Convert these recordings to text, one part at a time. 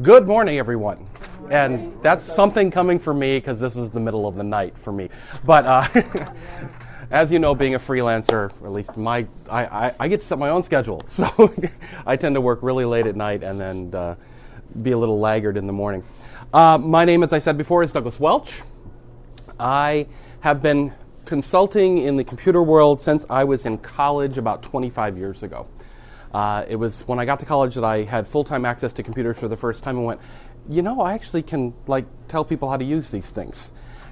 Good morning, everyone. And that's something coming for me because this is the middle of the night for me. But as you know, being a freelancer, at least I get to set my own schedule. So I tend to work really late at night and then be a little laggard in the morning. My name, as I said before, is Douglas Welch. I have been consulting in the computer world since I was in college about 25 years ago. It was when I got to college that I had full-time access to computers for the first time and went, you know, I actually can tell people how to use these things.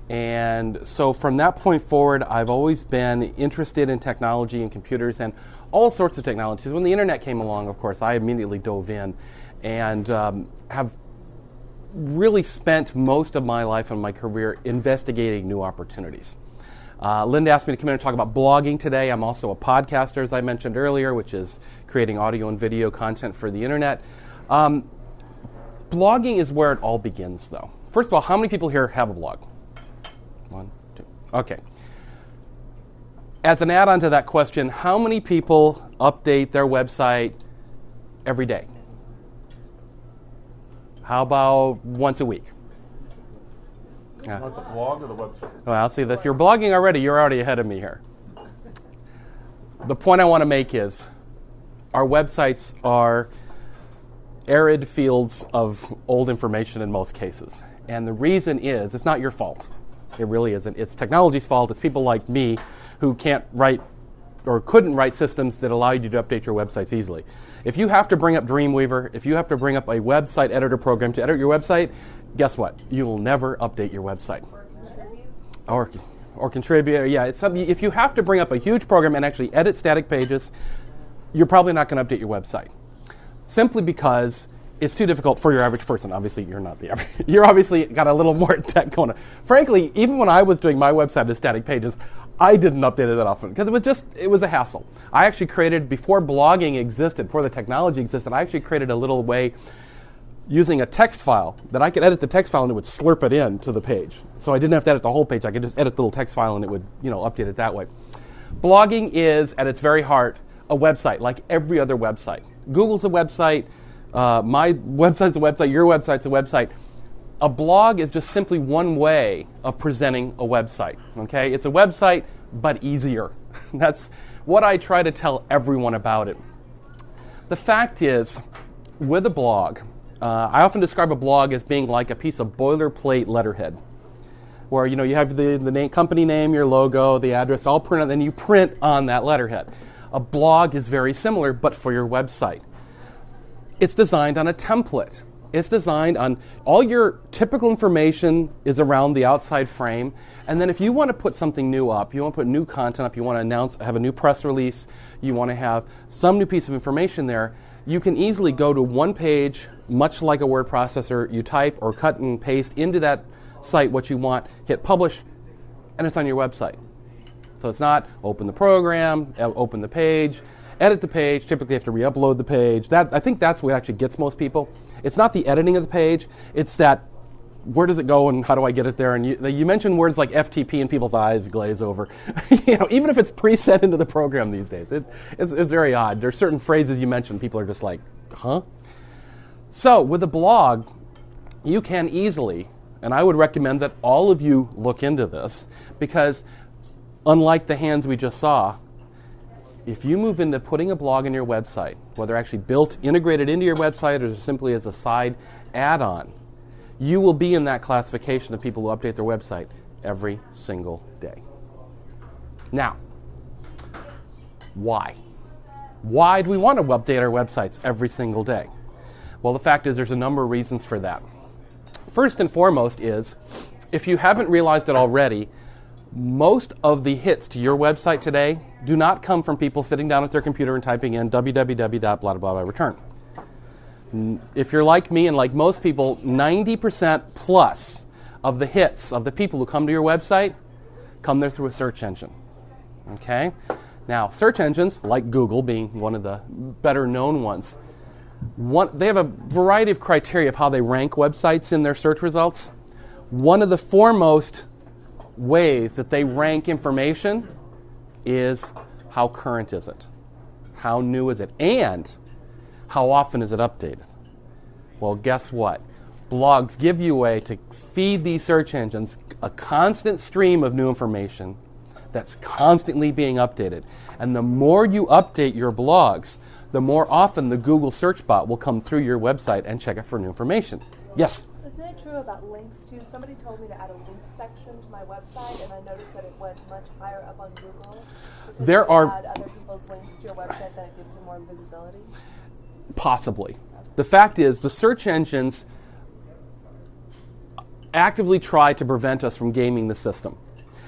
And so from that point forward, I've always been interested in technology and computers and all sorts of technologies. When the internet came along, of course, I immediately dove in and have really spent most of my life and my career investigating new opportunities. Linda asked me to come in and talk about blogging today. I'm also a podcaster, as I mentioned earlier, which is creating audio and video content for the internet. Blogging is where it all begins, though. First of all, how many people here have a blog? 1, 2. Okay. As an add-on to that question, how many people update their website every day? How about once a week? Yeah. Like the blog or the website? Well, see, if you're blogging already, you're already ahead of me here. The point I want to make is our websites are arid fields of old information in most cases. And the reason is, it's not your fault. It really isn't. It's technology's fault. It's people like me who can't write or couldn't write systems that allow you to update your websites easily. If you have to bring up Dreamweaver, if you have to bring up a website editor program to edit your website, guess what? You will never update your website. Or contribute. Yeah, it's something. If you have to bring up a huge program and actually edit static pages, you're probably not going to update your website. Simply because it's too difficult for your average person. Obviously, you're not the average. You're obviously got a little more tech going on. Frankly, even when I was doing my website as static pages, I didn't update it that often because it was a hassle. I actually created, before blogging existed, before the technology existed, I actually created a little way using a text file that I could edit the text file and it would slurp it in to the page. So I didn't have to edit the whole page. I could just edit the little text file and it would, update it that way. Blogging is, at its very heart, a website like every other website. Google's a website. My website's a website. Your website's a website. A blog is just simply one way of presenting a website. Okay, it's a website, but easier. That's what I try to tell everyone about it. The fact is, with a blog, I often describe a blog as being like a piece of boilerplate letterhead, where you have the company name, your logo, the address, all printed, and then you print on that letterhead. A blog is very similar, but for your website. It's designed on a template. It's designed on all your typical information is around the outside frame. And then if you want to put something new up, you want to put new content up, you want to have a new press release, you want to have some new piece of information there, you can easily go to one page, much like a word processor, you type or cut and paste into that site what you want, hit publish, and it's on your website. So it's not open the program, open the page, edit the page, typically you have to re-upload the page. I think that's what actually gets most people. It's not the editing of the page, it's that where does it go and how do I get it there? And you mention words like FTP and people's eyes glaze over. Even if it's preset into the program these days, it's very odd. There's certain phrases you mention, people are just like, huh? So with a blog, you can easily, and I would recommend that all of you look into this, because unlike the hands we just saw, if you move into putting a blog in your website, whether actually integrated into your website or simply as a side add-on, you will be in that classification of people who update their website every single day. Now, why? Why do we want to update our websites every single day? Well, the fact is there's a number of reasons for that. First and foremost is, if you haven't realized it already, most of the hits to your website today do not come from people sitting down at their computer and typing in www.blah return. If you're like me and like most people, 90% plus of the hits of the people who come to your website come there through a search engine. Okay? Now, search engines, like Google being one of the better known ones, they have a variety of criteria of how they rank websites in their search results. One of the foremost ways that they rank information is how current is it? How new is it? And how often is it updated? Well, guess what? Blogs give you a way to feed these search engines a constant stream of new information that's constantly being updated. And the more you update your blogs, the more often the Google search bot will come through your website and check it for new information. Yes? Isn't it true about links too? Somebody told me to add a link section to my website, and I noticed that it went much higher up on Google. Because There if you are- add other people's links to your website, then it gives you more visibility. Possibly. The fact is, the search engines actively try to prevent us from gaming the system.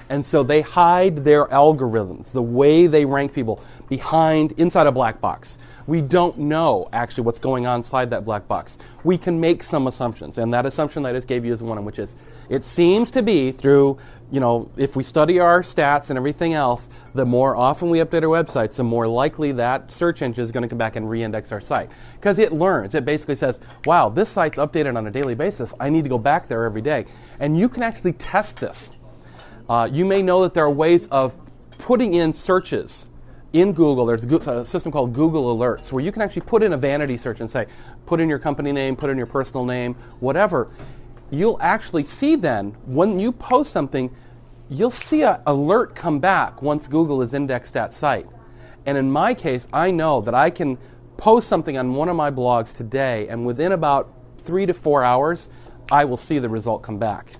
And so they hide their algorithms, the way they rank people, inside a black box. We don't know actually what's going on inside that black box. We can make some assumptions, and that assumption that I just gave you is one, which is, it seems to be through, if we study our stats and everything else, the more often we update our websites, the more likely that search engine is going to come back and re-index our site. Because it learns. It basically says, wow, this site's updated on a daily basis. I need to go back there every day. And you can actually test this. You may know that there are ways of putting in searches in Google. There's a system called Google Alerts where you can actually put in a vanity search and say, put in your company name, put in your personal name, whatever. You'll actually see then, when you post something, you'll see an alert come back once Google has indexed that site. And in my case, I know that I can post something on one of my blogs today, and within about 3 to 4 hours, I will see the result come back.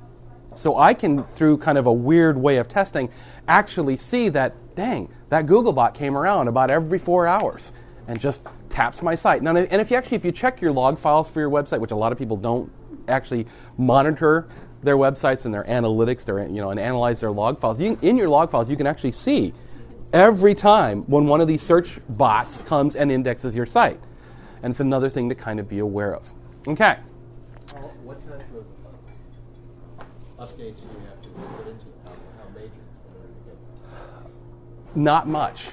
So I can, through kind of a weird way of testing, actually see that, dang, that Google bot came around about every 4 hours and just taps my site. Now, and if you check your log files for your website, which a lot of people don't actually monitor their websites and their analytics, and analyze their log files. In your log files, you can actually see every time when one of these search bots comes and indexes your site. And it's another thing to kind of be aware of. Okay. What kind of updates do you have to put into it? How major in order to get? Not much.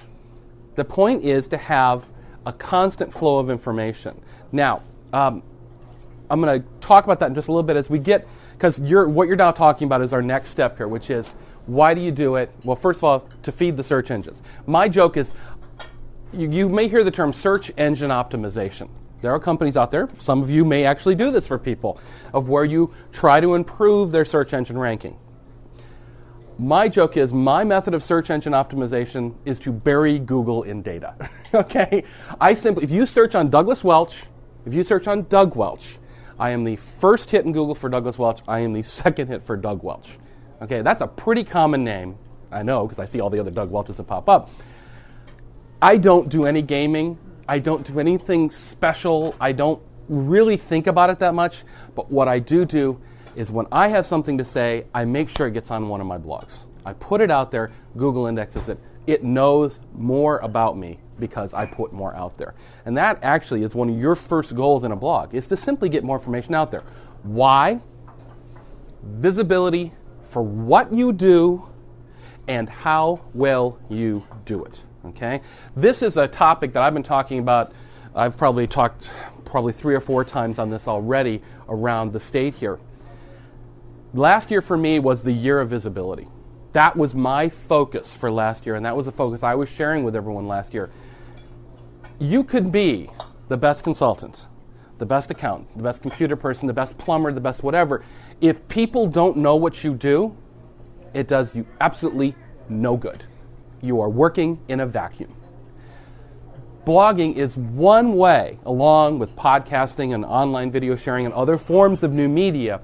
The point is to have a constant flow of information. Now, I'm going to talk about that in just a little bit as we get, because what you're now talking about is our next step here, which is, why do you do it? Well, first of all, to feed the search engines. My joke is, you may hear the term search engine optimization. There are companies out there, some of you may actually do this for people, of where you try to improve their search engine ranking. My joke is, my method of search engine optimization is to bury Google in data. Okay? If you search on Douglas Welch, if you search on Doug Welch, I am the first hit in Google for Douglas Welch. I am the second hit for Doug Welch. Okay, that's a pretty common name. I know, because I see all the other Doug Welches that pop up. I don't do any gaming. I don't do anything special. I don't really think about it that much. But what I do is when I have something to say, I make sure it gets on one of my blogs. I put it out there. Google indexes it. It knows more about me because I put more out there. And that actually is one of your first goals in a blog, is to simply get more information out there. Why? Visibility for what you do and how well you do it. Okay? This is a topic that I've been talking about. I've probably talked 3 or 4 times on this already around the state here. Last year for me was the year of visibility. That was my focus for last year, and that was a focus I was sharing with everyone last year. You could be the best consultant, the best accountant, the best computer person, the best plumber, the best whatever. If people don't know what you do, it does you absolutely no good. You are working in a vacuum. Blogging is one way, along with podcasting and online video sharing and other forms of new media,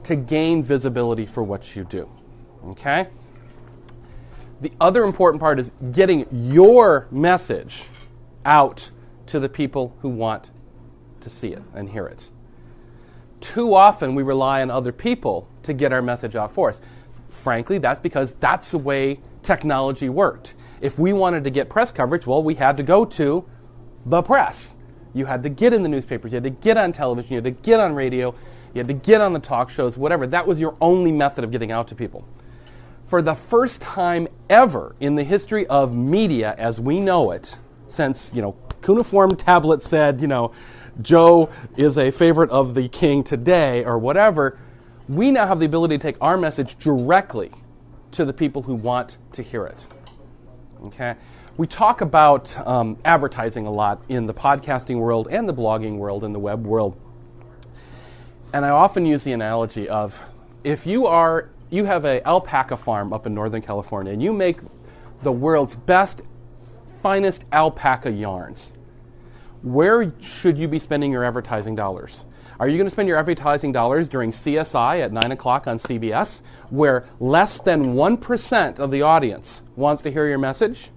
to gain visibility for what you do. Okay? The other important part is getting your message out to the people who want to see it and hear it. Too often we rely on other people to get our message out for us. Frankly, that's because that's the way technology worked. If we wanted to get press coverage, well, we had to go to the press. You had to get in the newspapers, you had to get on television, you had to get on radio, you had to get on the talk shows, whatever. That was your only method of getting out to people. For the first time ever in the history of media as we know it, since, cuneiform tablets said, Joe is a favorite of the king today or whatever, we now have the ability to take our message directly to the people who want to hear it. Okay? We talk about advertising a lot in the podcasting world and the blogging world and the web world. And I often use the analogy of if you have an alpaca farm up in Northern California and you make the world's best, finest alpaca yarns, where should you be spending your advertising dollars? Are you going to spend your advertising dollars during CSI at 9 o'clock on CBS, where less than 1% of the audience wants to hear your message?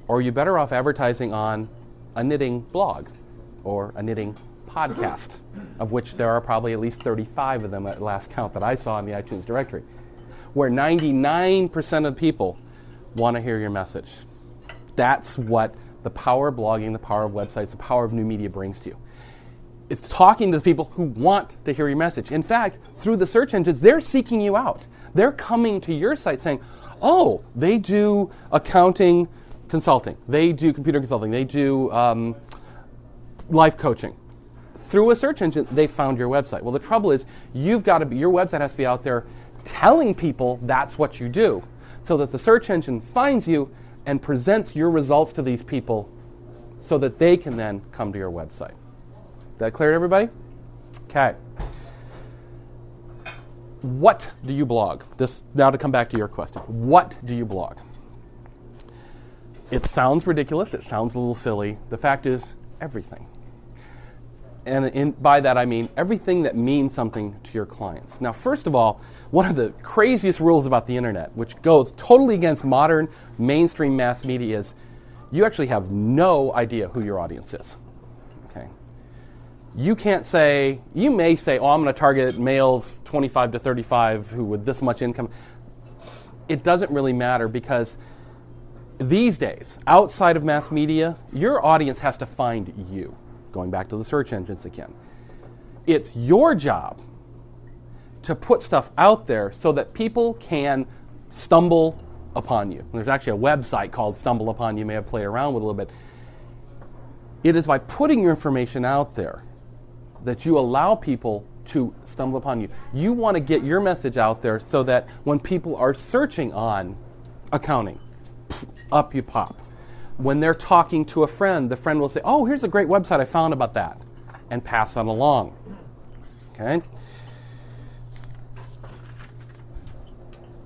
Or are you better off advertising on a knitting blog or a knitting podcast, of which there are probably at least 35 of them at last count that I saw in the iTunes directory, where 99% of people want to hear your message? That's what the power of blogging, the power of websites, the power of new media brings to you. It's talking to the people who want to hear your message. In fact, through the search engines, they're seeking you out. They're coming to your site saying, oh, they do accounting consulting. They do computer consulting. They do life coaching. Through a search engine, they found your website. Well, the trouble is, your website has to be out there telling people that's what you do, so that the search engine finds you and presents your results to these people so that they can then come to your website. Is that clear to everybody? Okay. What do you blog? Now to come back to your question. What do you blog? It sounds ridiculous. It sounds a little silly. The fact is, everything. And by that I mean everything that means something to your clients. Now, first of all, one of the craziest rules about the internet, which goes totally against modern mainstream mass media, is you actually have no idea who your audience is. Okay? You may say, oh, I'm going to target males 25 to 35 who with this much income. It doesn't really matter, because these days, outside of mass media, your audience has to find you. Going back to the search engines again. It's your job to put stuff out there so that people can stumble upon you. And there's actually a website called Stumble Upon You may have played around with a little bit. It is by putting your information out there that you allow people to stumble upon you. You want to get your message out there so that when people are searching on accounting, up you pop. When they're talking to a friend, the friend will say, oh, here's a great website I found about that, and pass on along. Okay?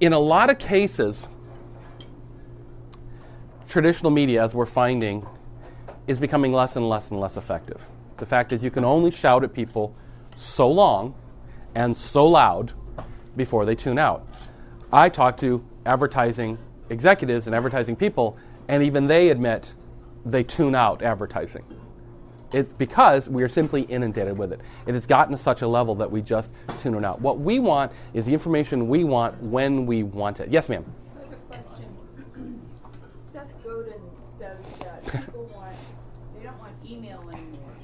In a lot of cases, traditional media, as we're finding, is becoming less and less and less effective. The fact is, you can only shout at people so long and so loud before they tune out. I talk to advertising executives and advertising people, and even they admit they tune out advertising. It's because we are simply inundated with it. It has gotten to such a level that we just tune it out. What we want is the information we want when we want it. Yes, ma'am? I have a question. Seth Godin says that people they don't want email anymore.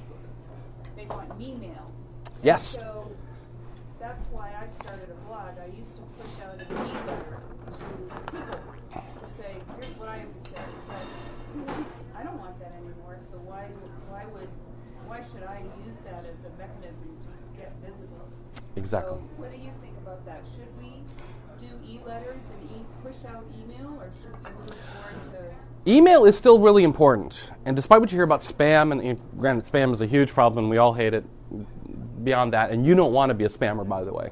They want me-mail. Yes. So that's why I started a blog. I used to push out an e-letter to people to say, here's what I have to say. But I don't want that anymore, so why should I use that as a mechanism to get visible? Exactly. So what do you think about that? Should we do e-letters and push out email, or should we move forward to... Email is still really important. And despite what you hear about spam, and granted, spam is a huge problem, and we all hate it beyond that, and you don't want to be a spammer, by the way.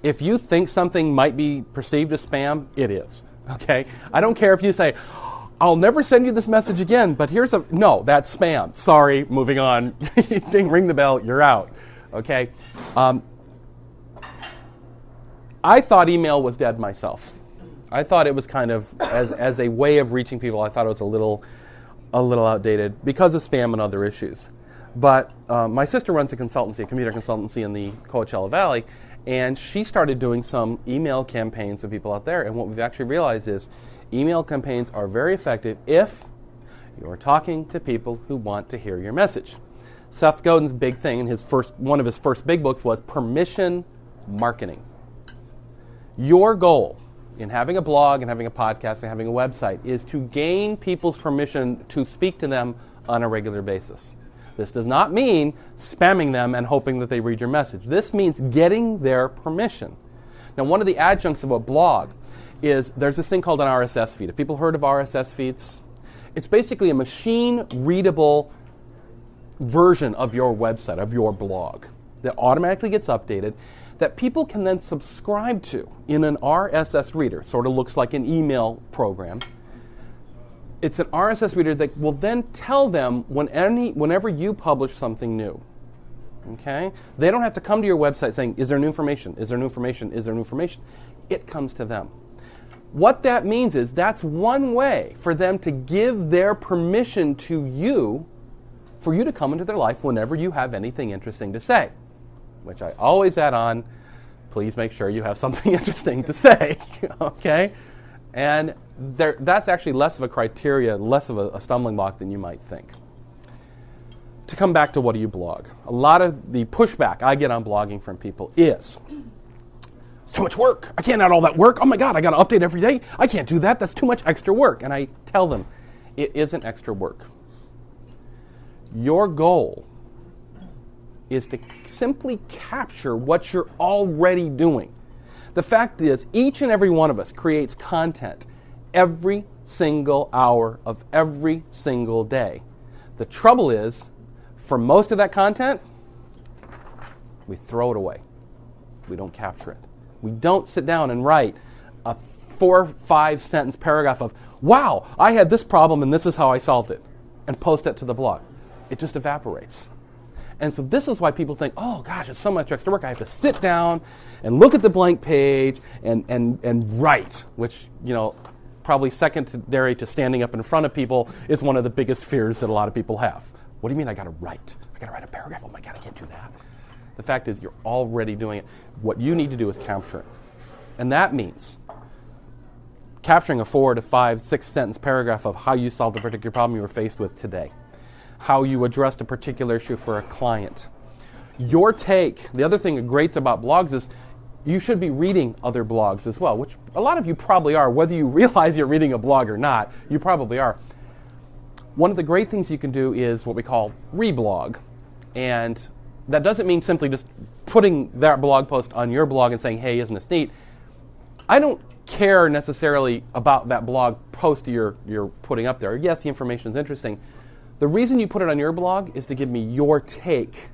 If you think something might be perceived as spam, it is. Okay? I don't care if you say, I'll never send you this message again, but no, that's spam. Sorry, moving on. Ding, ring the bell, you're out. Okay? I thought email was dead myself. I thought it was kind of, as a way of reaching people, I thought it was a little outdated because of spam and other issues. But my sister runs a computer consultancy in the Coachella Valley, and she started doing some email campaigns with people out there. And what we've actually realized is email campaigns are very effective if you're talking to people who want to hear your message. Seth Godin's big thing, and one of his first big books was permission marketing. Your goal in having a blog and having a podcast and having a website is to gain people's permission to speak to them on a regular basis. This does not mean spamming them and hoping that they read your message. This means getting their permission. Now, one of the adjuncts of a blog is there's this thing called an RSS feed. Have people heard of RSS feeds? It's basically a machine-readable version of your website, of your blog. that automatically gets updated that people can then subscribe to in an RSS reader. Sort of looks like an email program. It's an RSS reader that will then tell them whenever you publish something new. Okay? They don't have to come to your website saying, is there new information? Is there new information? Is there new information? It comes to them. What that means is that's one way for them to give their permission to you for you to come into their life whenever you have anything interesting to say. Which I always add on, please make sure you have something interesting to say. Okay? And that's actually less of a criteria, less of a stumbling block than you might think. To come back to what do you blog? A lot of the pushback I get on blogging from people is, it's too much work. I can't add all that work. Oh my God, I got to update every day. I can't do that. That's too much extra work. And I tell them, it isn't extra work. Your goal is to simply capture what you're already doing. The fact is, each and every one of us creates content every single hour of every single day. The trouble is, for most of that content, we throw it away. We don't capture it. We don't sit down and write a 4 or 5 sentence paragraph of, wow, I had this problem and this is how I solved it, and post it to the blog. It just evaporates. And so this is why people think, oh gosh, it's so much extra work. I have to sit down and look at the blank page and write, which, probably secondary to standing up in front of people is one of the biggest fears that a lot of people have. What do you mean I got to write? I got to write a paragraph. Oh my God, I can't do that. The fact is you're already doing it. What you need to do is capture it. And that means capturing a 4 to 5, 6 sentence paragraph of how you solved a particular problem you were faced with today. How you addressed a particular issue for a client. Your take, the other thing great about blogs is you should be reading other blogs as well, which a lot of you probably are. Whether you realize you're reading a blog or not, you probably are. One of the great things you can do is what we call reblog. And that doesn't mean simply just putting that blog post on your blog and saying, hey, isn't this neat? I don't care necessarily about that blog post you're putting up there. Yes, the information is interesting. The reason you put it on your blog is to give me your take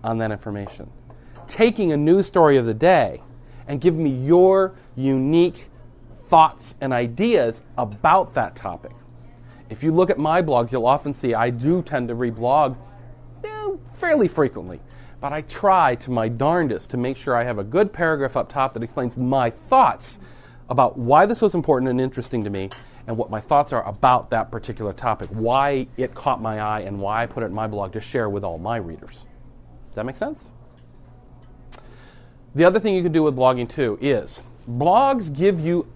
on that information. Taking a news story of the day and giving me your unique thoughts and ideas about that topic. If you look at my blogs, you'll often see I do tend to reblog fairly frequently. But I try to my darndest to make sure I have a good paragraph up top that explains my thoughts about why this was important and interesting to me and what my thoughts are about that particular topic, why it caught my eye, and why I put it in my blog to share with all my readers. Does that make sense? The other thing you can do with blogging, too, is blogs give you,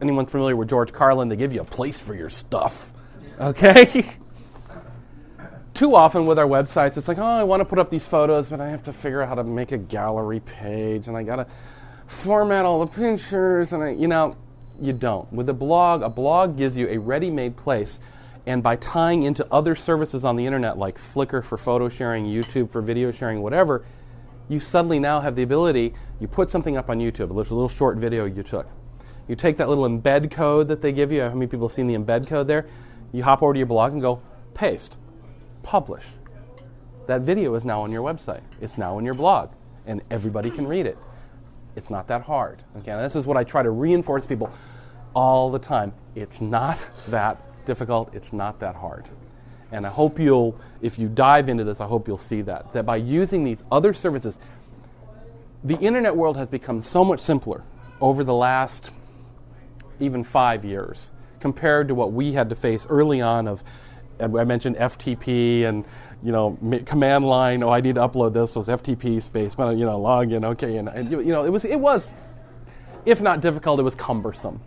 anyone familiar with George Carlin, they give you a place for your stuff. Okay? Too often with our websites, it's like, oh, I want to put up these photos, but I have to figure out how to make a gallery page, and I got to format all the pictures, and you don't. With a blog gives you a ready-made place, and by tying into other services on the internet like Flickr for photo sharing, YouTube for video sharing, whatever, you suddenly now have the ability, you put something up on YouTube, a little short video you took. You take that little embed code that they give you, how many people have seen the embed code there? You hop over to your blog and go, paste, publish. That video is now on your website. It's now on your blog, and everybody can read it. It's not that hard. Okay, and this is what I try to reinforce to people all the time. It's not that difficult. It's not that hard. And I hope if you dive into this, I hope you'll see that by using these other services, the internet world has become so much simpler over the last even 5 years compared to what we had to face early on of, I mentioned FTP and command line. Oh, I need to upload this. So it's FTP space. Log in. Okay, and it was, if not difficult, it was cumbersome.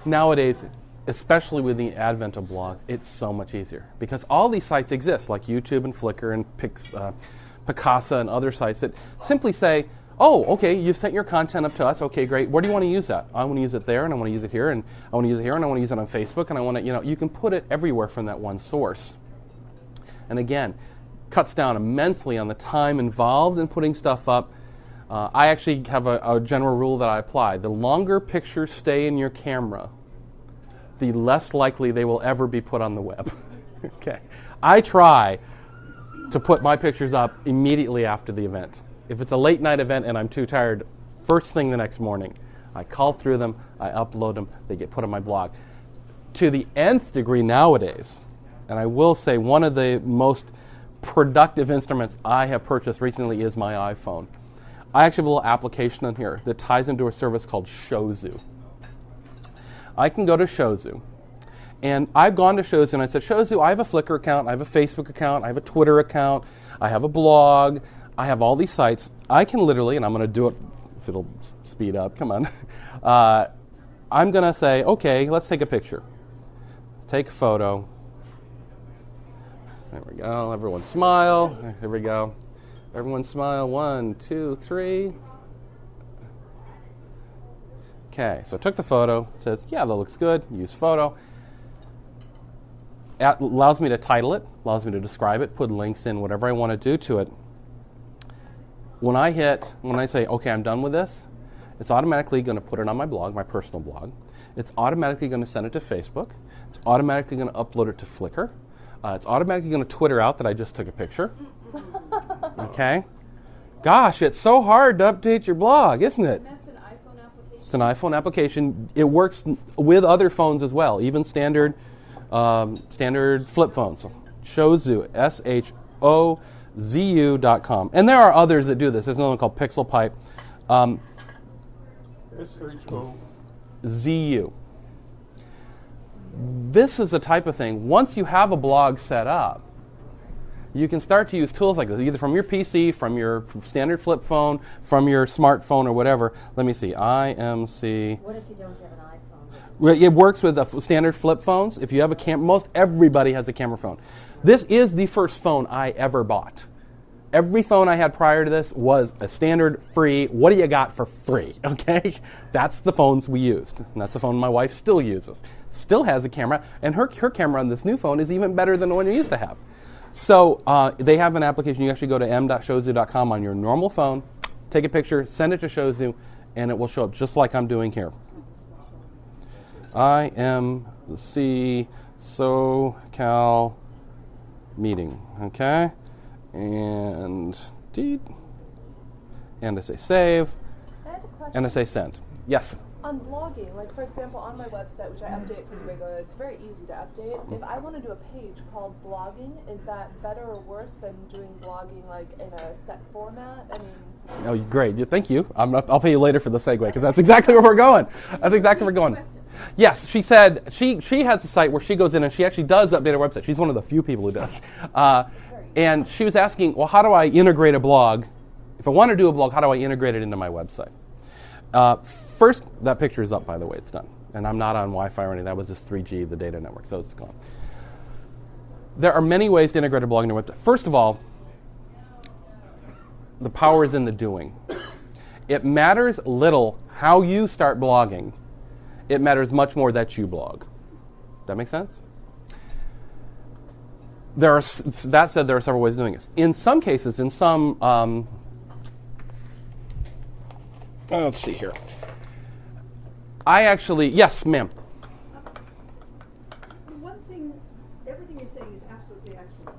Nowadays, especially with the advent of blogs, it's so much easier because all these sites exist, like YouTube and Flickr and Picasa and other sites that simply say, oh, okay, you've sent your content up to us. Okay, great. Where do you want to use that? I want to use it there, and I want to use it here, and I want to use it here, and I want to use it on Facebook, and I want to, you can put it everywhere from that one source. And again, cuts down immensely on the time involved in putting stuff up. I actually have a general rule that I apply. The longer pictures stay in your camera, the less likely they will ever be put on the web. Okay. I try to put my pictures up immediately after the event. If it's a late night event and I'm too tired, first thing the next morning, I call through them, I upload them, they get put on my blog. To the nth degree nowadays, and I will say one of the most productive instruments I have purchased recently is my iPhone. I actually have a little application on here that ties into a service called Shozu. I can go to Shozu, and I've gone to Shozu and I said, Shozu, I have a Flickr account, I have a Facebook account, I have a Twitter account, I have a blog, I have all these sites. I can literally, and I'm going to do it if it'll speed up, come on. I'm going to say, okay, let's take a picture. Take a photo. There we go. Everyone smile. Here we go. Everyone smile. 1, 2, 3. Okay, so I took the photo. It says, yeah, that looks good. Use photo. It allows me to title it, allows me to describe it, put links in, whatever I want to do to it. When I say, okay, I'm done with this, it's automatically going to put it on my blog, my personal blog. It's automatically going to send it to Facebook. It's automatically going to upload it to Flickr. It's automatically going to Twitter out that I just took a picture. Okay? Gosh, it's so hard to update your blog, isn't it? And that's an iPhone application? It's an iPhone application. It works with other phones as well, even standard flip phones. Shozu, SHOZU.com. And there are others that do this. There's another one called Pixel Pipe. SHO. ZU. This is the type of thing, once you have a blog set up, you can start to use tools like this, either from your PC, from your standard flip phone, from your smartphone or whatever. Let me see, IMC. What if you don't have an iPhone? Well, it works with standard flip phones. If you have a most everybody has a camera phone. This is the first phone I ever bought. Every phone I had prior to this was a standard free, what do you got for free, okay? That's the phones we used, and that's the phone my wife still uses. Still has a camera, and her camera on this new phone is even better than the one you used to have. So they have an application. You actually go to m.shozu.com on your normal phone, take a picture, send it to Shozu, and it will show up just like I'm doing here. IMC SoCal meeting, okay? And I say save, I have a question. and I say send. Yes? On blogging, like for example, on my website, which I update pretty regularly, it's very easy to update. If I want to do a page called blogging, is that better or worse than doing blogging like in a set format? I mean, Oh, great. Thank you. I'll pay you later for the segue, because that's exactly where we're going. That's exactly where we're going. Yes, she said she has a site where she goes in and she actually does update her website. She's one of the few people who does. And she was asking, well, how do I integrate a blog? If I want to do a blog, how do I integrate it into my website? First, that picture is up, by the way. It's done. And I'm not on Wi-Fi or anything. That was just 3G, the data network, so it's gone. There are many ways to integrate a blog into your website. First of all, the power is in the doing. It matters little how you start blogging. It matters much more that you blog. That make sense? That said, there are several ways of doing this. In some cases, let's see here. Yes, ma'am. One thing, everything you're saying is absolutely excellent.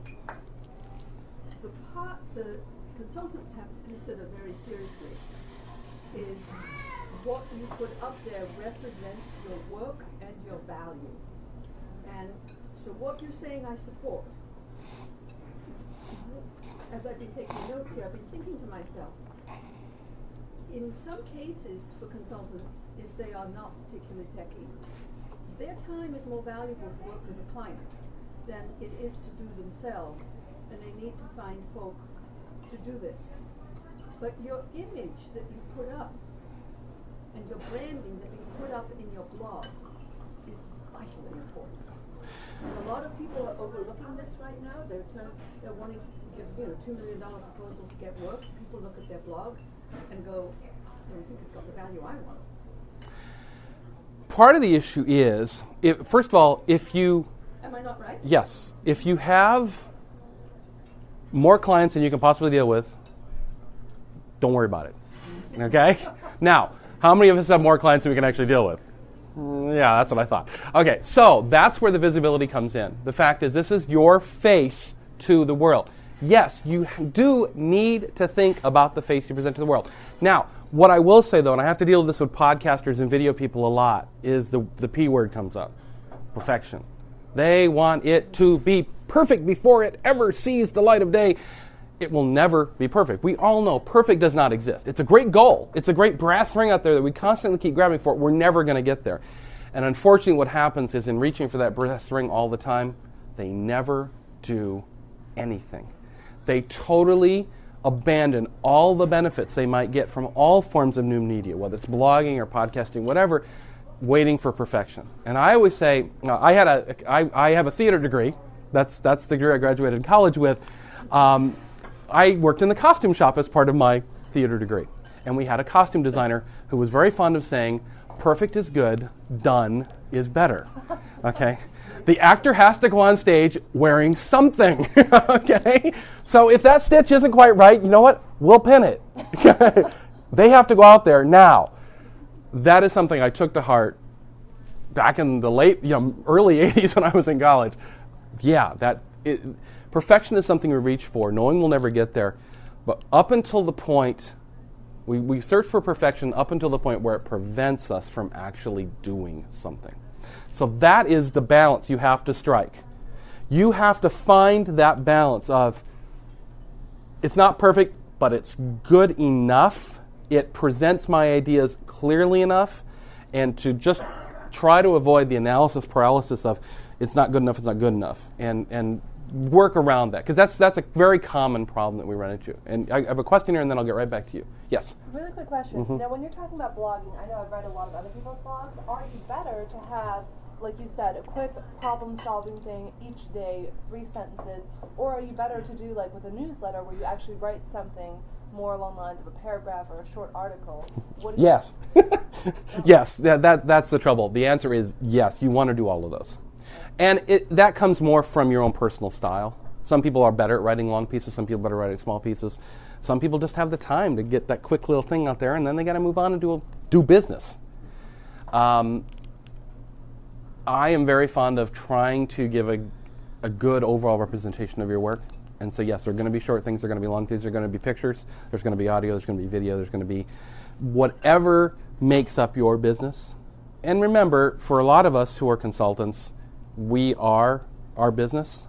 The part the consultants have to consider very seriously is what you put up there represents your work and your value. And so what you're saying I support. As I've been taking notes here, I've been thinking to myself, in some cases for consultants, if they are not particularly techy, their time is more valuable to work with a client than it is to do themselves, and they need to find folk to do this. But your image that you put up and your branding that you put up in your blog is vitally important. And a lot of people are overlooking this right now. They're wanting to give $2 million proposal to get work. People look at their blog and go, I don't think it's got the value I want. Part of the issue is, first of all, if you... Am I not right? Yes. If you have more clients than you can possibly deal with, don't worry about it. Okay? Now, how many of us have more clients than we can actually deal with? Yeah, that's what I thought. Okay, so that's where the visibility comes in. The fact is, this is your face to the world. yes, you do need to think about the face you present to the world. Now, what I will say, though, and I have to deal with this with podcasters and video people a lot, is the P word comes up, perfection. They want it to be perfect before it ever sees the light of day. It will never be perfect. We all know perfect does not exist. It's a great goal. It's a great brass ring out there that we constantly keep grabbing for. We're never going to get there. And unfortunately, what happens is in reaching for that brass ring all the time, they never do anything. They totally abandon all the benefits they might get from all forms of new media, whether it's blogging or podcasting, whatever, waiting for perfection. And I always say, I have a theater degree. That's the degree I graduated college with. I worked in the costume shop as part of my theater degree. And we had a costume designer who was very fond of saying, perfect is good, done is better. Okay? The actor has to go on stage wearing something. Okay? So if that stitch isn't quite right, you know what? We'll pin it. They have to go out there now. That is something I took to heart back in the early 80s when I was in college. Yeah, perfection is something we reach for, knowing we'll never get there. But up until the point, we search for perfection up until the point where it prevents us from actually doing something. So that is the balance you have to strike. You have to find that balance of, it's not perfect, but it's good enough. It presents my ideas clearly enough, and to just try to avoid the analysis paralysis of, it's not good enough, it's not good enough, and work around that, because that's a very common problem that we run into. And I have a question here, and then I'll get right back to you. Yes? Really quick question. Now, when you're talking about blogging, I know I've read a lot of other people's blogs. Are you better to have, like you said, a quick problem-solving thing each day, 3 sentences, or are you better to do like with a newsletter where you actually write something more along the lines of a paragraph or a short article? Yes. Yes, that's the trouble. The answer is yes, you want to do all of those. And that comes more from your own personal style. Some people are better at writing long pieces, some people are better at writing small pieces. Some people just have the time to get that quick little thing out there, and then they got to move on and do business. I am very fond of trying to give a good overall representation of your work. And so yes, there are going to be short things, there are going to be long things, there are going to be pictures, there's going to be audio, there's going to be video, there's going to be whatever makes up your business. And remember, for a lot of us who are consultants, we are our business,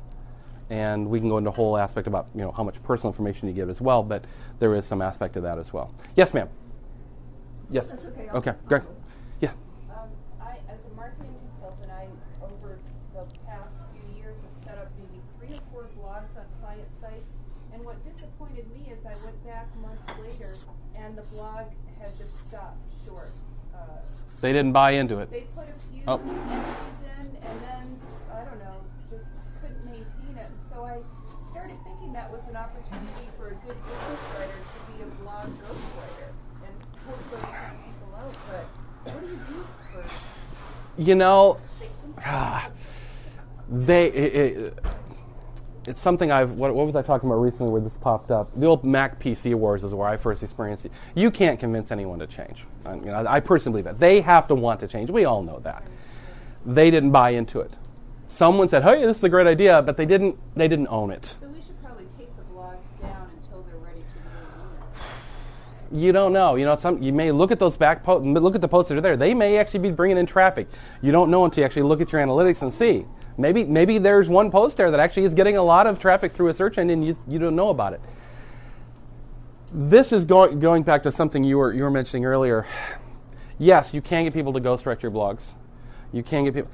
and we can go into a whole aspect about how much personal information you give as well, but there is some aspect of that as well. Yes, ma'am. Yes. That's okay. Okay, great. Yeah. I, as a marketing consultant, over the past few years, have set up maybe 3 or 4 blogs on client sites. And what disappointed me is I went back months later, and the blog had just stopped short. They didn't buy into it. They put a few entries in, and then, I don't know, just couldn't maintain it. And so I started thinking that was an opportunity for a good business writer to be a blog ghostwriter and help those kind of people out. But what do you do for it's something what was I talking about recently where this popped up? The old Mac PC Awards is where I first experienced it. You can't convince anyone to change. I personally believe that. They have to want to change. We all know that. They didn't buy into it. Someone said, hey, this is a great idea, but they didn't own it. So we should probably take the blogs down until they're ready to be removed. You don't know. You may look at those look at the posts that are there. They may actually be bringing in traffic. You don't know until you actually look at your analytics and see. Maybe there's one post there that actually is getting a lot of traffic through a search engine and you don't know about it. This is going back to something you were mentioning earlier. Yes, you can get people to ghostwrite your blogs. You can get people.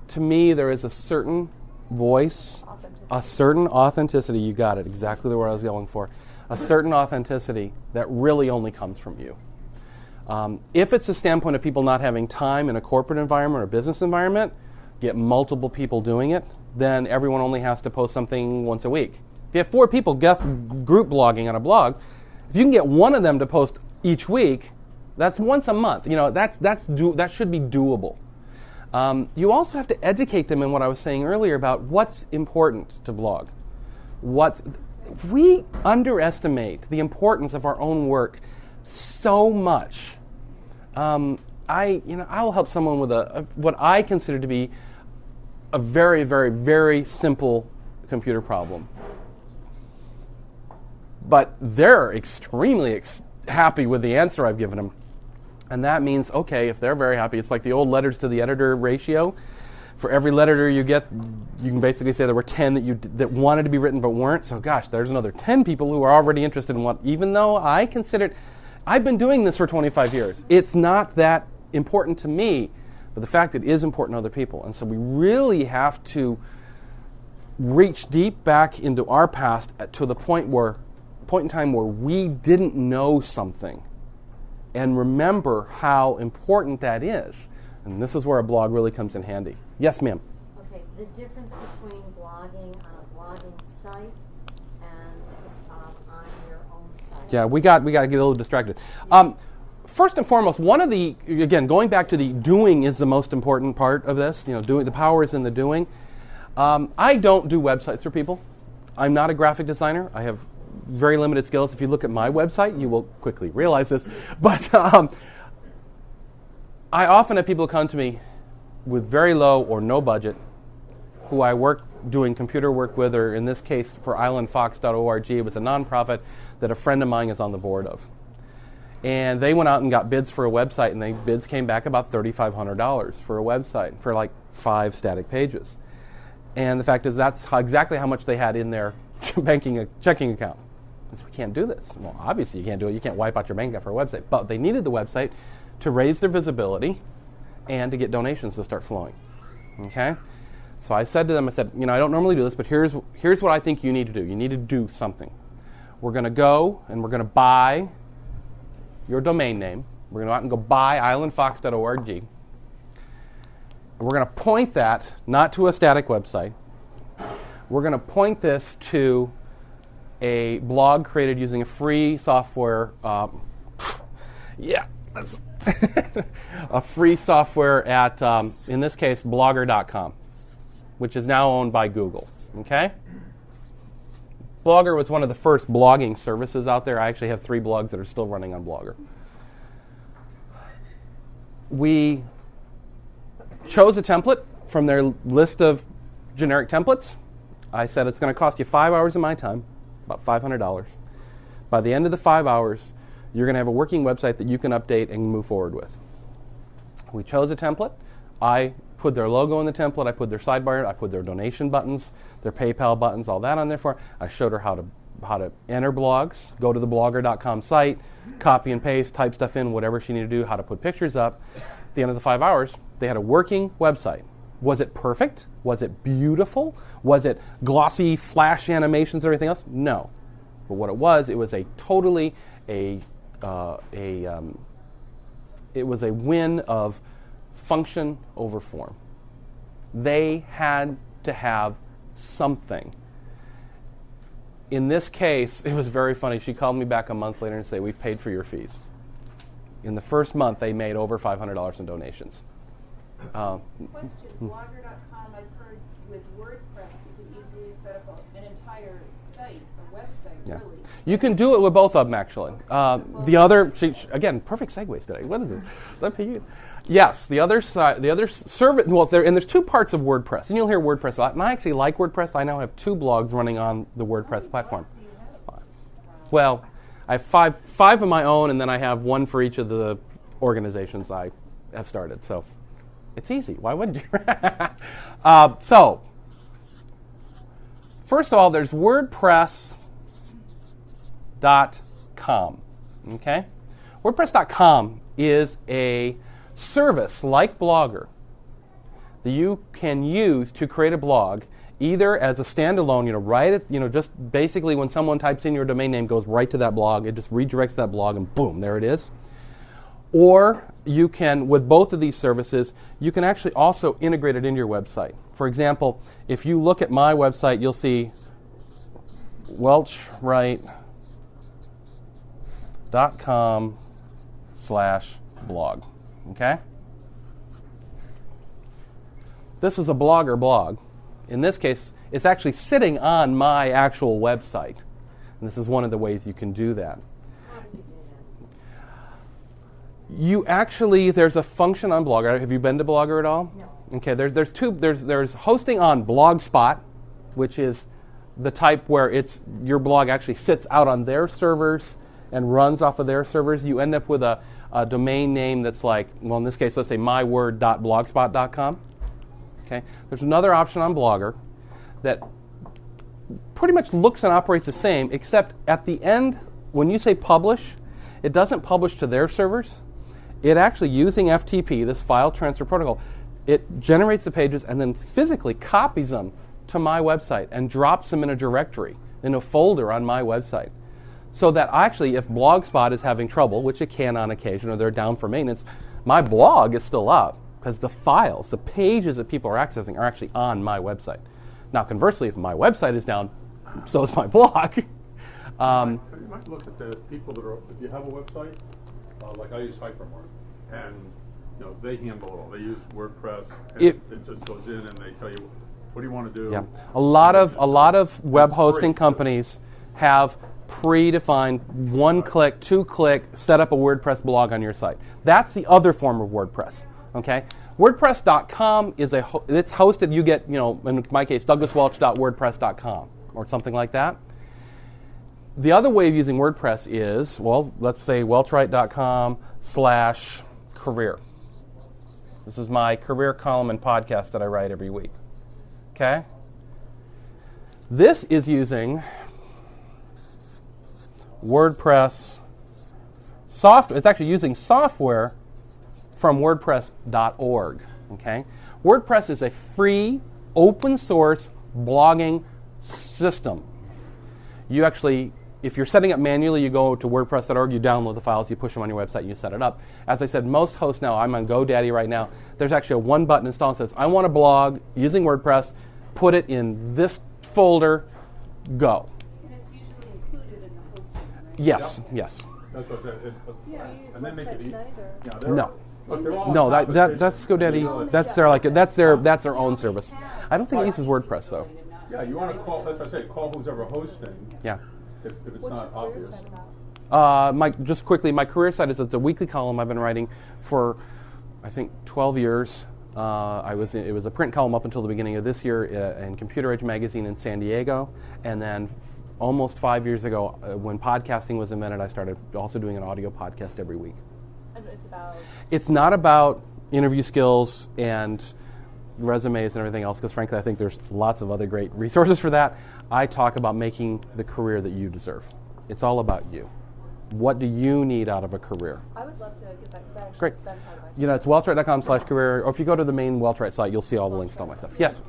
To me, there is a certain voice, a certain authenticity. You got it exactly the word I was going for. A certain authenticity that really only comes from you. If it's a standpoint of people not having time in a corporate environment or business environment, get multiple people doing it, then everyone only has to post something once a week. If you have 4 people group blogging on a blog, if you can get one of them to post each week, that's once a month. That should be doable. You also have to educate them in what I was saying earlier about what's important to blog. We underestimate the importance of our own work so much. I'll help someone with what I consider to be a very, very, very simple computer problem. But they're extremely happy with the answer I've given them. And that means, okay, if they're very happy, it's like the old letters to the editor ratio. For every letter you get, you can basically say there were 10 that wanted to be written but weren't. So gosh, there's another 10 people who are already interested in what, even though I've been doing this for 25 years. It's not that important to me, but the fact that it is important to other people. And so we really have to reach deep back into our past to the point in time where we didn't know something and remember how important that is. And this is where a blog really comes in handy. Yes, ma'am. Okay, the difference between blogging on a blogging site and on your own site. Yeah, we got to get a little distracted. First and foremost, going back to the doing is the most important part of this. Doing, the power is in the doing. I don't do websites for people. I'm not a graphic designer. I have very limited skills. If you look at my website, you will quickly realize this. But I often have people come to me with very low or no budget, who I work doing computer work with, or in this case for islandfox.org. It was a nonprofit that a friend of mine is on the board of. And they went out and got bids for a website, and the bids came back about $3,500 for a website for like 5 static pages. And the fact is that's exactly how much they had in their checking account. And so we can't do this. Well, obviously you can't do it. You can't wipe out your bank account for a website. But they needed the website to raise their visibility and to get donations to start flowing. Okay? So I said to them, I don't normally do this, but here's what I think you need to do. You need to do something. We're going to go and we're going to buy your domain name. We're going to go out and go buy islandfox.org. And we're going to point that not to a static website. We're going to point this to a blog created using a free software. A free software at, in this case, blogger.com, which is now owned by Google. Okay? Blogger was one of the first blogging services out there. I actually have 3 blogs that are still running on Blogger. We chose a template from their list of generic templates. I said it's going to cost you 5 hours of my time, about $500. By the end of the 5 hours, you're going to have a working website that you can update and move forward with. We chose a template. I put their logo in the template. I put their sidebar. I put their donation buttons, their PayPal buttons, all that on there for her. I showed her how to enter blogs, go to the blogger.com site, copy and paste, type stuff in, whatever she needed to do, how to put pictures up. At the end of the 5 hours, they had a working website. Was it perfect? Was it beautiful? Was it glossy flash animations and everything else? No. But what it was a totally it was a win of function over form. They had to have something. In this case, it was very funny. She called me back a month later and said, "We've paid for your fees." In the first month, they made over $500 in donations. Question, blogger.com, I've heard with WordPress you can easily set up an entire site, a website, Yeah. really. You can do it with both of them, actually. The other, again, perfect segues today. What is it? Let me use. Yes, the other side, the other service. Well, there's 2 parts of WordPress, and you'll hear WordPress a lot. And I actually like WordPress. I now have 2 blogs running on the WordPress platform. Do you have? Well, I have five of my own, and then I have 1 for each of the organizations I have started. So it's easy. Why wouldn't you? So first of all, there's WordPress.com. Okay, WordPress.com is a service like Blogger that you can use to create a blog, either as a standalone, just basically when someone types in your domain name, goes right to that blog, it just redirects that blog, and boom, there it is. Or you can, with both of these services, you can actually also integrate it into your website. For example, if you look at my website, you'll see welchwright.com/blog. Okay? This is a Blogger blog. In this case, it's actually sitting on my actual website. And this is one of the ways you can do that. How do you do that? You actually, there's a function on Blogger. Have you been to Blogger at all? No. Okay, there's hosting on Blogspot, which is the type where your blog actually sits out on their servers and runs off of their servers, you end up with a domain name that's like, well, in this case, let's say myword.blogspot.com. Okay. There's another option on Blogger that pretty much looks and operates the same, except at the end, when you say publish, it doesn't publish to their servers. It actually, using FTP, this file transfer protocol, it generates the pages and then physically copies them to my website and drops them in a directory, in a folder on my website. So that actually, if Blogspot is having trouble, which it can on occasion, or they're down for maintenance, my blog is still up because the files, the pages that people are accessing are actually on my website. Now, conversely, if my website is down, so is my blog. You might look at the people that are, if you have a website, like I use Hypermark, and they handle it all. They use WordPress, and it just goes in and they tell you, what do you want to do? Yeah. A lot of web hosting companies have predefined one-click, two-click, set up a WordPress blog on your site. That's the other form of WordPress. Okay, WordPress.com is it's hosted. You get, in my case, DouglasWelch.wordpress.com or something like that. The other way of using WordPress is, well, let's say welchwrite.com/career. This is my career column and podcast that I write every week. Okay? This is using WordPress software. It's actually using software from WordPress.org. Okay? WordPress is a free, open source blogging system. You actually, if you're setting up manually, you go to WordPress.org, you download the files, you push them on your website, and you set it up. As I said, most hosts now, I'm on GoDaddy right now, there's actually a one button install that says, I want a blog using WordPress, put it in this folder, go. And it's usually included in the hosting, right? Yes, yes. That's what Yeah, you use and then make it website easy. tonight, or? Yeah, No. Look, they're all No, on top of that's Facebook. GoDaddy. That's their own service. I don't think it uses WordPress though. Yeah, you want to call. That's what I say. Call who's ever hosting. Yeah. If it's What's not your career obvious. site about? Just quickly, my career site it's a weekly column I've been writing for, I think, 12 years. It was a print column up until the beginning of this year in Computer Age magazine in San Diego, and then almost 5 years ago, when podcasting was invented, I started also doing an audio podcast every week. And it's about. It's not about interview skills and resumes and everything else, because frankly, I think there's lots of other great resources for that. I talk about making the career that you deserve. It's all about you. What do you need out of a career? I would love to get that because I actually Great. spend time on It's welchwrite.com/career, or if you go to the main Welchwrite site, you'll see all the links to all my stuff. Yes?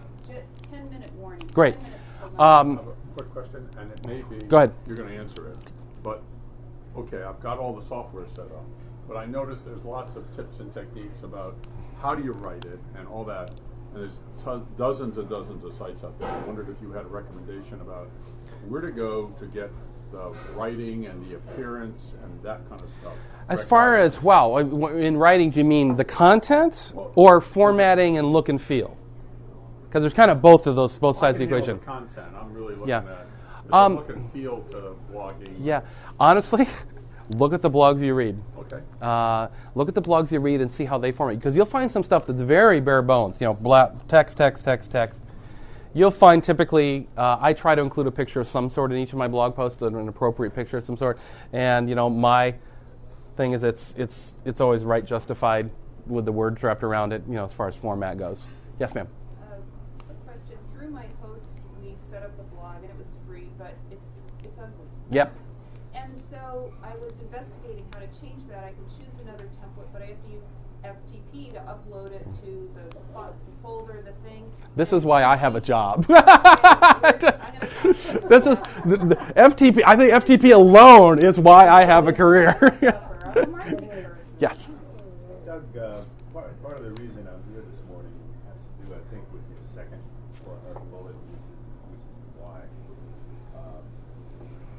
10-minute warning. Great. 10 minutes till I 9. have a quick question, and it may be. Go ahead. You're going to answer it, but okay, I've got all the software set up, but I noticed there's lots of tips and techniques about how do you write it and all that. And there's dozens and dozens of sites out there. I wondered if you had a recommendation about where to go to get the writing and the appearance and that kind of stuff. As far as, in writing, do you mean the content Well, or formatting and look and feel? Because there's kind of both of those, both sides of the I can handle equation. the content. I'm really looking Yeah. at there's a look and feel to blogging. Yeah. Honestly, look at the blogs you read. Okay. Look at the blogs you read and see how they format. Because you'll find some stuff that's very bare bones. Text. You'll find typically, I try to include a picture of some sort in each of my blog posts, an appropriate picture of some sort. And my thing is it's always right justified with the words wrapped around it. As far as format goes. Yes, ma'am. A question. Through my host, we set up the blog, and it was free, but it's ugly. Yep. And so I was investigating how to change that. I could choose another template, but I have to use FTP to upload it to the folder, the thing. This is why I have a job. I'm gonna- This is the FTP. I think FTP alone is why I have a career. I'm a marketing person. Yes. Doug, part of the reason I'm here this morning has to do, I think, with your second bullet, which is why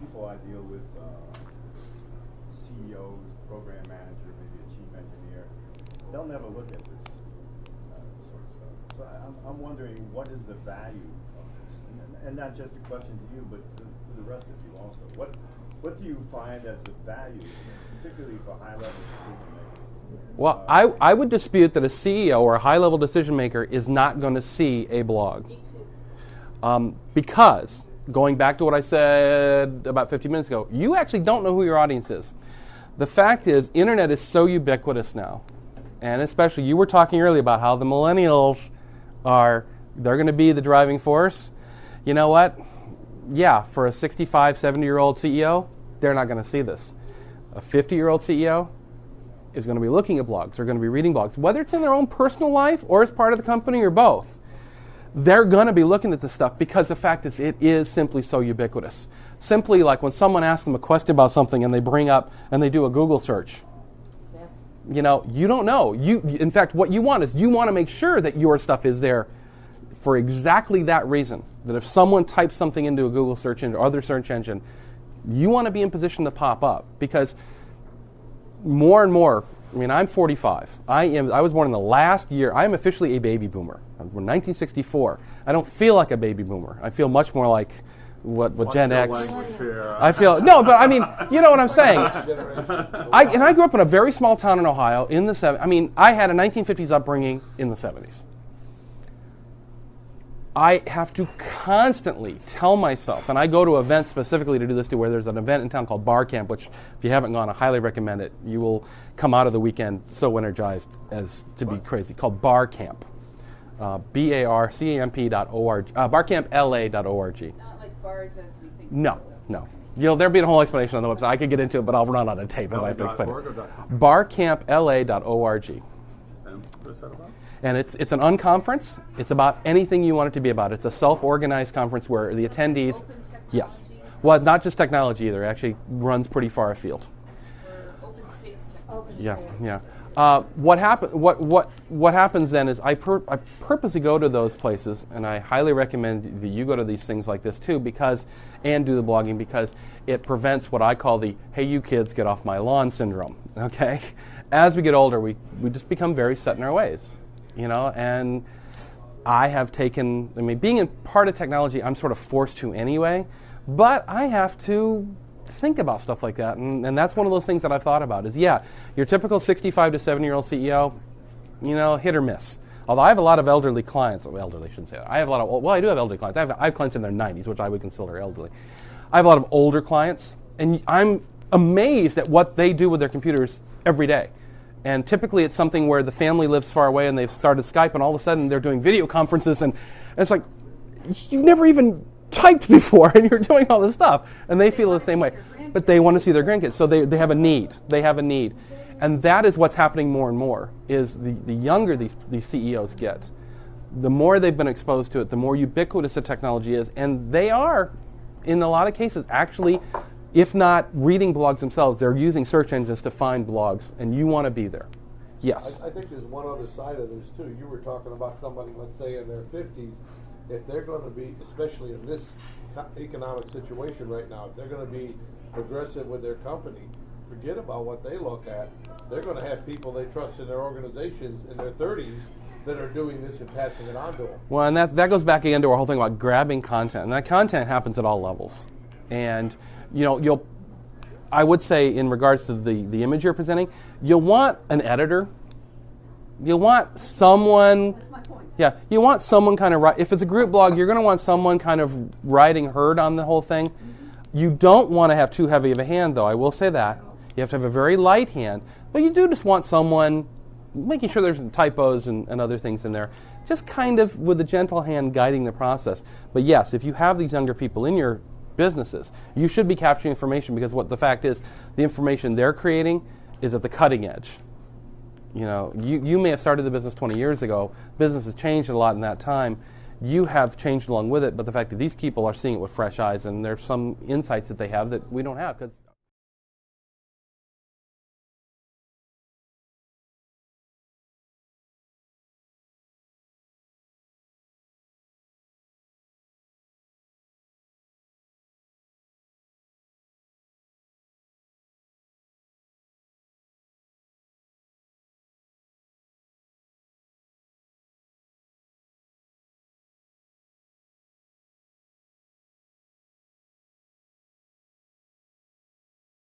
people I deal with, CEOs, program manager, maybe a chief engineer, they'll never look at this sort of stuff. So I'm wondering, what is the value of this? And not just a question to you, but to the rest of you also. What do you find as the value, particularly for high-level decision makers? Well, I would dispute that a CEO or a high-level decision maker is not going to see a blog. Me too. Because going back to what I said about 15 minutes ago, you actually don't know who your audience is. The fact is, internet is so ubiquitous now, and especially you were talking earlier about how the millennials they're going to be the driving force. You know what? Yeah, for a 65, 70-year-old CEO, they're not going to see this. A 50-year-old CEO is going to be looking at blogs. They're going to be reading blogs, whether it's in their own personal life or as part of the company or both. They're going to be looking at this stuff because the fact is it is simply so ubiquitous. Simply like when someone asks them a question about something and they bring up and they do a Google search. You know, you don't know. In fact, what you want is you want to make sure that your stuff is there for exactly that reason. That if someone types something into a Google search engine or other search engine, you want to be in position to pop up because more and more, I mean, I'm 45. I was born in the last year. I am officially a baby boomer. I'm born 1964. I don't feel like a baby boomer. I feel much more like what Gen X. I feel no, but I mean, you know what I'm saying. I grew up in a very small town in Ohio in the 70s. I mean, I had a 1950s upbringing in the 70s. I have to constantly tell myself, and I go to events specifically to do this too, where there's an event in town called Bar Camp, which if you haven't gone, I highly recommend it. You will come out of the weekend so energized as to be crazy, called Bar Camp. barcamp.org, barcampla.org. Not like bars as we think. No. There'll be a whole explanation on the website. I could get into it, but I'll run out of tape if I have to explain it. barcampla.org. And what is that about? And it's an unconference. It's about anything you want it to be about. It's a self-organized conference where the attendees, yes. Well, it's not just technology either. It actually runs pretty far afield. Or open space. Yeah. What happens then is I purposely go to those places, and I highly recommend that you go to these things like this too, and do the blogging because it prevents what I call the "hey you kids get off my lawn" syndrome. Okay, as we get older, we just become very set in our ways. You know, and I have taken, being in part of technology, I'm sort of forced to anyway, but I have to think about stuff like that, and that's one of those things that I've thought about is, your typical 65 to 70-year-old CEO, hit or miss. Although I have a lot of elderly clients, elderly, I shouldn't say that. I do have elderly clients. I have clients in their 90s, which I would consider elderly. I have a lot of older clients, and I'm amazed at what they do with their computers every day. And typically it's something where the family lives far away and they've started Skype and all of a sudden they're doing video conferences and it's like, you've never even typed before and you're doing all this stuff. And they feel the same way. But they want to see their grandkids. So they have a need. They have a need. And that is what's happening more and more, is the younger these CEOs get, the more they've been exposed to it, the more ubiquitous the technology is. And they are, in a lot of cases, actually, if not reading blogs themselves, they're using search engines to find blogs, and you want to be there. Yes? I think there's one other side of this, too. You were talking about somebody, let's say, in their 50s. If they're going to be, especially in this economic situation right now, if they're going to be aggressive with their company, forget about what they look at. They're going to have people they trust in their organizations in their 30s that are doing this and passing it on to them. Well, and that goes back again to our whole thing about grabbing content. And that content happens at all levels. And I would say in regards to the image you're presenting, you'll want an editor. You'll want someone. That's my point. Yeah, you want someone kind of if it's a group blog, you're going to want someone kind of riding herd on the whole thing. Mm-hmm. You don't want to have too heavy of a hand, though. I will say that. You have to have a very light hand, but you do just want someone making sure there's typos and other things in there, just kind of with a gentle hand guiding the process. But yes, if you have these younger people in your businesses, you should be capturing information because what the fact is, the information they're creating is at the cutting edge. You may have started the business 20 years ago. Business has changed a lot in that time. You have changed along with it, but the fact that these people are seeing it with fresh eyes, and there's some insights that they have that we don't have because